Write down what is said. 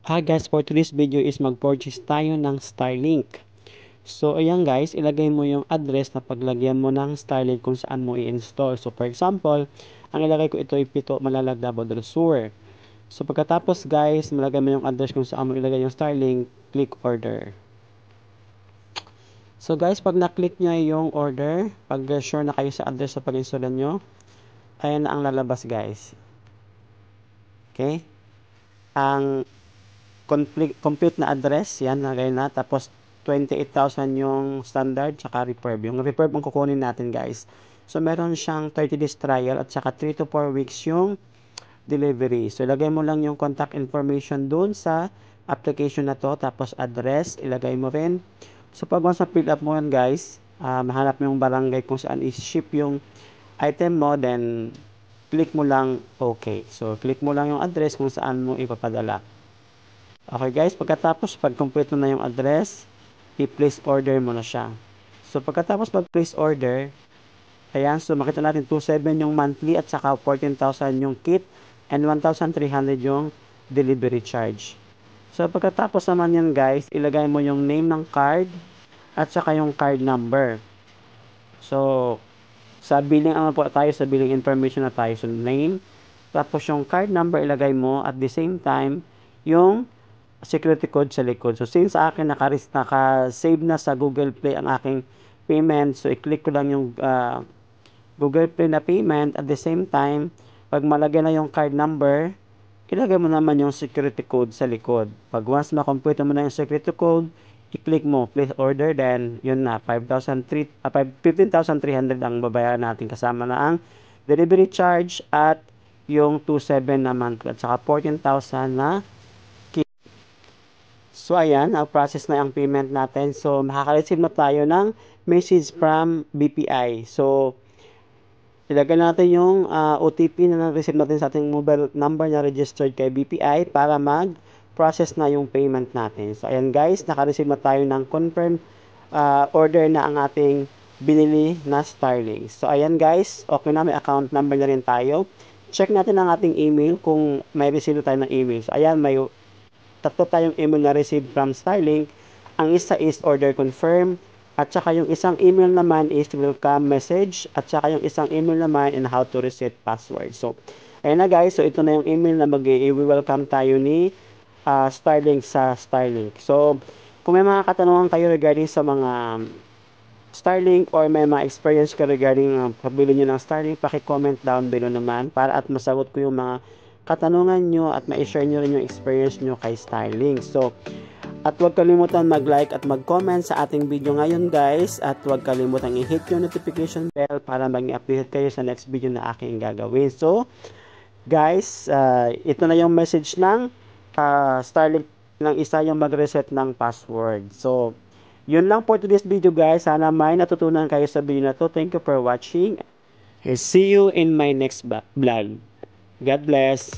Guys, for today's video is mag-purchase tayo ng Starlink. So ayan guys, ilagay mo yung address na paglagyan mo ng Starlink kung saan mo i-install. So for example, ang ilagay ko ito ay Pito Malalag, Davao del Sur. So pagkatapos guys, malagay mo yung address kung saan mo ilagay yung Starlink, click order. So guys, pag na-click nyo yung order, pag sure na kayo sa address sa pag-install nyo, ayan na ang lalabas guys. Okay? Ang complete na address, yan, nalagay na. Tapos, 28,000 yung standard, tsaka refurb. Yung refurb ang kukunin natin, guys. So, meron siyang 30 days trial at saka 3 to 4 weeks yung delivery. So, ilagay mo lang yung contact information dun sa application na to. Tapos, address, ilagay mo rin. So, pag once na fill up mo yan, guys, mahanap mo yung barangay kung saan i-ship yung item mo, then, click mo lang OK. So, click mo lang yung address kung saan mo ipapadala. Okay guys, pagkatapos pag-complete mo na yung address, i-place order mo na siya. So pagkatapos mag-place order, ayan, so makita natin 2,700 yung monthly at saka 14,000 yung kit and 1,300 yung delivery charge. So pagkatapos naman yan guys, ilagay mo yung name ng card at saka yung card number. So sa billing po tayo, sa billing information na tayo, so name, tapos yung card number ilagay mo at the same time yung security code sa likod. So, since sa akin naka-save na sa Google Play ang aking payment, so i-click ko lang yung Google Play na payment. At the same time, pag malagay na yung card number, ilagay mo naman yung security code sa likod. Pag once ma-complete mo na yung security code, i-click mo, place order, then yun na, 15,300 ang babayaran natin kasama na ang delivery charge at yung 2,700 na monthly at saka 14,000 na. So, ayan, process na ang payment natin. So, makaka-receive na tayo ng message from BPI. So, ilagay natin yung OTP na na-receive natin sa ating mobile number na registered kay BPI para mag-process na yung payment natin. So, ayan guys, naka-receive na tayo ng confirm order na ang ating binili na Starlink. So, ayan guys, okay na, may account number na rin tayo. Check natin ang ating email kung may receive tayo ng email. So, ayan, may tatlo tayong email na receive from Starlink. Ang isa is order confirm, at saka yung isang email naman is welcome message, at saka yung isang email naman in how to reset password. So, ayun na guys, so ito na yung email na mag-i-welcome tayo ni Starlink sa Starlink. So, kung may mga katanungan kayo regarding sa mga Starlink or may mga experience ka regarding pabili nyo ng Starlink, paki-comment down below naman para at masagot ko yung mga katanungan nyo at ma-share nyo rin yung experience nyo kay Starlink. So, at huwag kalimutan mag-like at mag-comment sa ating video ngayon guys, at huwag kalimutan i-hit yung notification bell para mag-update kayo sa next video na aking gagawin. So, guys, ito na yung message ng Starlink ng isa yung mag-reset ng password. So, yun lang for today's video guys. Sana may natutunan kayo sa video na to. Thank you for watching. See you in my next vlog. God bless.